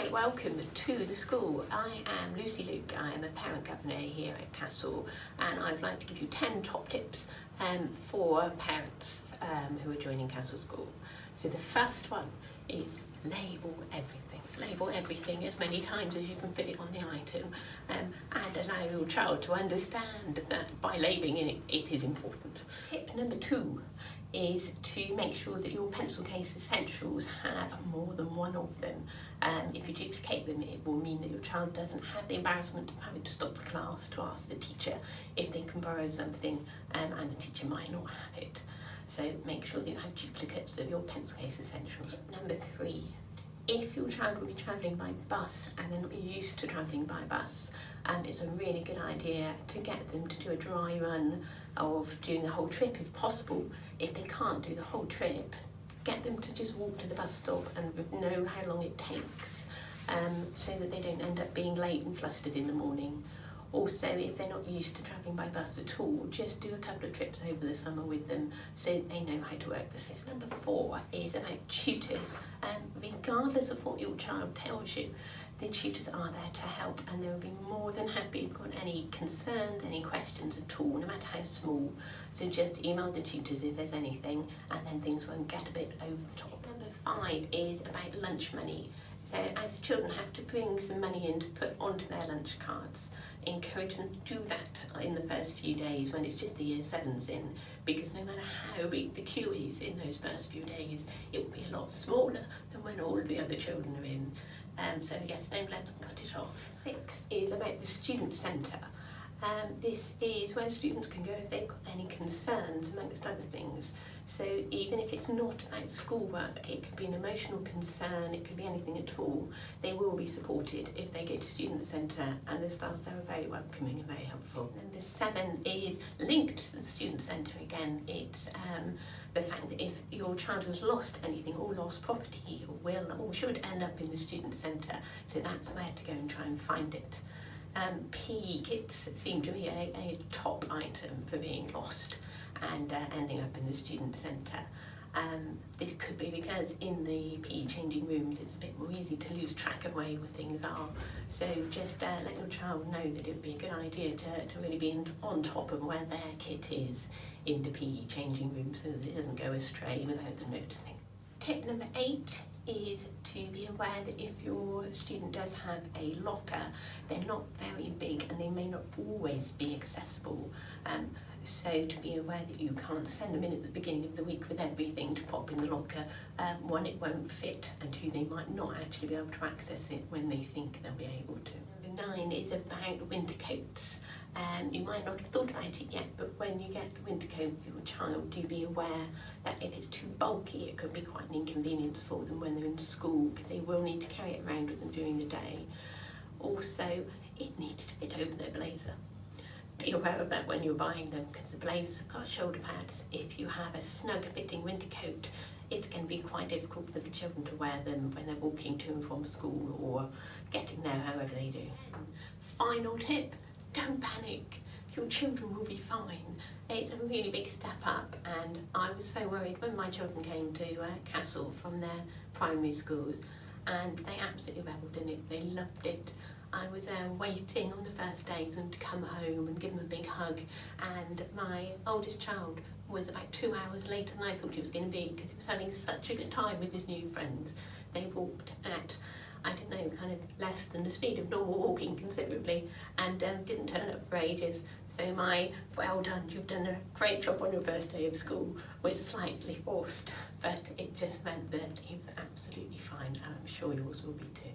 Hi, welcome to the school. I am Lucy Luke. I am a parent governor here at Castle, and I'd like to give you 10 top tips for parents who are joining Castle School. So the first one is label everything. Label everything as many times as you can fit it on the item, and allow your child to understand that by labelling it is important. Tip number 2 is to make sure that your pencil case essentials have more than one of them. If you duplicate them, it will mean that your child doesn't have the embarrassment of having to stop the class to ask the teacher if they can borrow something, and the teacher might not have it. So make sure that you have duplicates of your pencil case essentials. Number 3, if your child will be travelling by bus and they're not used to travelling by bus, it's a really good idea to get them to do a dry run of doing the whole trip if possible. If they can't do the whole trip, get them to just walk to the bus stop and know how long it takes, so that they don't end up being late and flustered in the morning. Also, if they're not used to travelling by bus at all, just do a couple of trips over the summer with them so they know how to work the system. Number 4 is about tutors. Regardless of what your child tells you, the tutors are there to help, and they'll be more than happy if you've got any concerns, any questions at all, no matter how small. So just email the tutors if there's anything, and then things won't get a bit over the top. Number 5 is about lunch money. So as the children have to bring some money in to put onto their lunch cards, encourage them to do that in the first few days when it's just the year 7s in, because no matter how big the queue is in those first few days, it will be a lot smaller than when all of the other children are in. So yes, don't let them cut it off. 6 is about the student centre. This is where students can go if they've got any concerns, amongst other things. So even if it's not about schoolwork, it could be an emotional concern, it could be anything at all, they will be supported if they go to student centre, and the staff there are very welcoming and very helpful. Number 7 is linked to the student centre again. It's the fact that if your child has lost anything or lost property, will or should end up in the student centre, so that's where to go and try and find it. PE kits seem to be a top item for being lost and ending up in the student centre. This could be because in the PE changing rooms it's a bit more easy to lose track of where your things are. So just let your child know that it would be a good idea to really be on top of where their kit is in the PE changing room, so that it doesn't go astray without them noticing. Tip number 8 is to be aware that if your student does have a locker, they're not very big and they may not always be accessible. So to be aware that you can't send them in at the beginning of the week with everything to pop in the locker. 1, it won't fit, and 2, they might not actually be able to access it when they think they'll be able to. Number 9 is about winter coats. You might not have thought about it yet, but when you get the winter coat for your child, do be aware that if it's too bulky, it could be quite an inconvenience for them when they're in school, because they will need to carry it around with them during the day. Also, it needs to fit over their blazer. Be aware of that when you're buying them, because the blazers have got shoulder pads. If you have a snug fitting winter coat, it can be quite difficult for the children to wear them when they're walking to and from school or getting there however they do. Final tip, don't panic. Your children will be fine. It's a really big step up, and I was so worried when my children came to Castle from their primary schools, and they absolutely revelled in it. They loved it. I was waiting on the first day for them to come home and give them a big hug, and my oldest child was about 2 hours later than I thought he was going to be, because he was having such a good time with his new friends. They walked at, I don't know, kind of less than the speed of normal walking considerably, and didn't turn up for ages. So my well done, you've done a great job on your first day of school was slightly forced, but it just meant that he was absolutely fine, and I'm sure yours will be too.